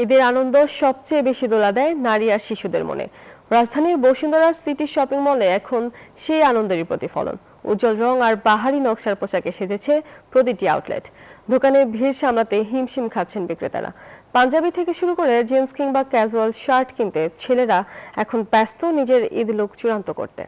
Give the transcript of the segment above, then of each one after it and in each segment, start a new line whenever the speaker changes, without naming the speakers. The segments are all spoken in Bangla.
ঈদের আনন্দ সবচেয়ে বেশি দোলা দেয় নারী আর শিশুদের মনে। রাজধানীর বসুন্ধরা সিটি শপিং মলে এখন সেই আনন্দেরই প্রতিফলন। উজ্জ্বল রং আর বাহারি নকশার পোশাকে সেজেছে প্রতিটি আউটলেট। দোকানে ভিড় সামলাতে হিমশিম খাচ্ছেন বিক্রেতারা। পাঞ্জাবি থেকে শুরু করে জিন্স কিংবা ক্যাজুয়াল শার্ট কিনতে ছেলেরা এখন ব্যস্ত নিজের ঈদ লুক চূড়ান্ত করতে।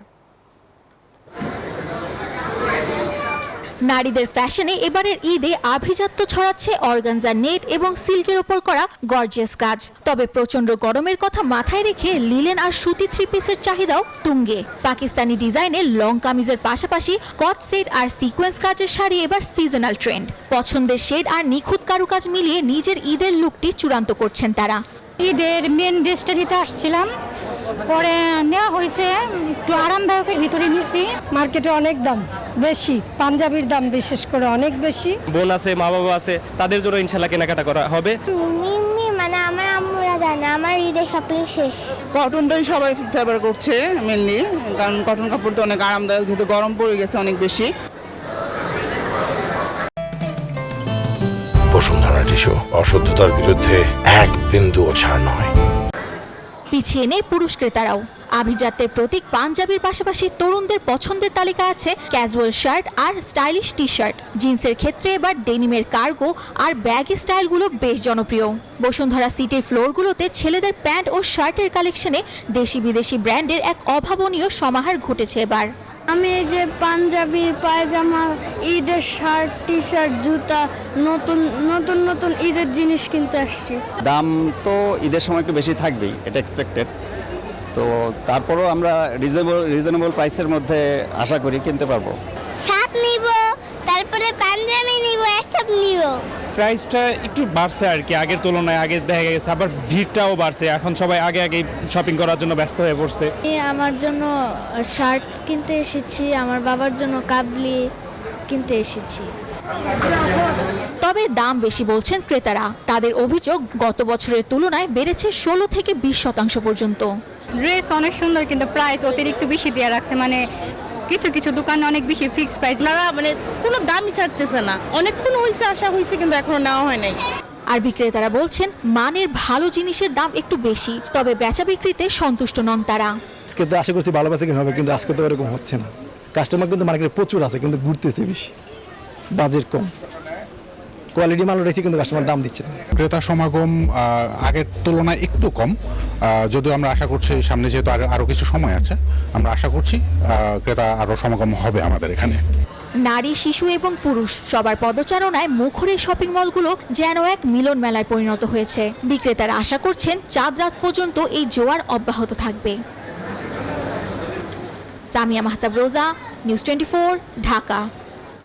নারীদের ফ্যাশনে এবারের ঈদে আভিজাত্য ছড়াচ্ছে অর্গানজা নেট এবং সিল্কের উপর করা গর্জিয়াস কাজ। তবে প্রচন্ড গরমের কথা মাথায় রেখে লিলেন আর সুতি থ্রি পিসের চাহিদাও তুঙ্গে। পাকিস্তানি ডিজাইনের লং কামিজের পাশাপাশি কট সেট আর সিকোয়েন্স কাজের শাড়ি এবার সিজনাল ট্রেন্ড। পছন্দের শেড আর নিখুঁত কারুকাজ মিলিয়ে নিজের ঈদের লুকটি চূড়ান্ত করছেন তারা।
ঈদের মেন ড্রেসটা নিতে আসছিলাম, পরে নেওয়া হয়েছে, একটু আরামদায়কের ভিতরে নিছি। মার্কেটে অনেক দাম বেশি, পাঞ্জাবির দাম বিশেষ করে অনেক বেশি।
বোন আছে, মা বাবা আছে, তাদের জন্য ইনশাল্লাহ কেনাকাটা করা হবে।
মানে আমার আম্মুরা জানে আমার ঈদের শপিং শেষ।
কটনটাই সবাই ফেভার করছে মেনলি, কারণ কটন কাপড় তো অনেক আরামদায়ক, যেহেতু গরম পড়ে গেছে অনেক বেশি।
বসুন্ধরা টিস্যু, অশুদ্ধতার বিরুদ্ধে এক বিন্দুও ছাড় নয়।
পিছিয়ে নেই পুরুষ ক্রেতারাও। আভিজাত্যের প্রতীক পাঞ্জাবির পাশাপাশি তরুণদের পছন্দের তালিকা আছে ক্যাজুয়াল শার্ট আর স্টাইলিশ টি শার্ট। জিন্সের ক্ষেত্রে এবার ডেনিমের কার্গো আর ব্যাগি স্টাইলগুলো বেশ জনপ্রিয়। বসুন্ধরা সিটির ফ্লোরগুলোতে ছেলেদের প্যান্ট ও শার্টের কালেকশনে দেশি বিদেশি ব্র্যান্ডের এক অভাবনীয় সমাহার ঘটেছে এবার।
আমি এই যে পাঞ্জাবি, পায়জামা, ঈদের শার্ট, টি শার্ট, জুতা, নতুন নতুন নতুন ঈদের জিনিস কিনতে আসছি।
দাম তো ঈদের সময় একটু বেশি থাকবেই, এটা এক্সপেক্টেড। তো তারপরও আমরা রিজনেবল প্রাইসের মধ্যে আশা করি কিনতে পারবো।
শার্ট নিব, তারপরে পাঞ্জাবি নিব, এসব নিব।
প্রাইসটা একটু বাড়ছে আর কি আগের তুলনায়। আগে দেখা গেছে আবার ভিড়টাও বাড়ছে, এখন সবাই আগে শপিং করার জন্য ব্যস্ত হয়ে পড়ছে।
আমার জন্য শার্ট কিনতে এসেছি, আমার বাবার জন্য কাবলি কিনতে এসেছি।
তবে দাম বেশি বলছেন ক্রেতারা। তাদের অভিযোগ গত বছরের তুলনায় বেড়েছে 16 থেকে 20% পর্যন্ত।
ড্রেস অনেক সুন্দর, কিন্তু প্রাইস অতিরিক্ত বেশি দিয়ে রাখছে। মানে কিছু কিছু দোকানে অনেক বেশি ফিক্সড প্রাইস।
না মানে কোনো দামই ছাড়তেছে না, অনেকক্ষণ হয়েছে আসা হয়েছে কিন্তু এখনো নেওয়া হয় নাই।
আর বিক্রেতারা বলছেন মানের ভালো জিনিসের দাম একটু বেশি, তবে বেচা বিক্রিতে সন্তুষ্ট নন তারা।
আজকে তো আশা করছি ভালো বেচা হবে, কিন্তু আজকে তো এরকম হচ্ছে না। কাস্টমার কিন্তু মার্কেটে প্রচুর আছে, কিন্তু ঘুরতেছে বেশি, বাজেট কম, কোয়ালিটি মাল রয়েছে কিন্তু কাস্টমার দাম দিচ্ছে না।
ক্রেতা সমাগম আগের তুলনায় একটু কম, যদিও আমরা আশা করছি সামনে যেহেতু আরও কিছু সময় আছে, আমরা আশা করছি ক্রেতা আরও সমাগম হবে আমাদের এখানে।
নারী, শিশু এবং পুরুষ সবার পদচারণায় মুখর এই শপিং মলগুলো যেন এক মিলন মেলায় পরিণত হয়েছে। বিক্রেতারা আশা করছেন চাঁদ রাত পর্যন্ত এই জোয়ার অব্যাহত থাকবে। সামিয়া মাহতাব রোজা, নিউজ 24, ঢাকা।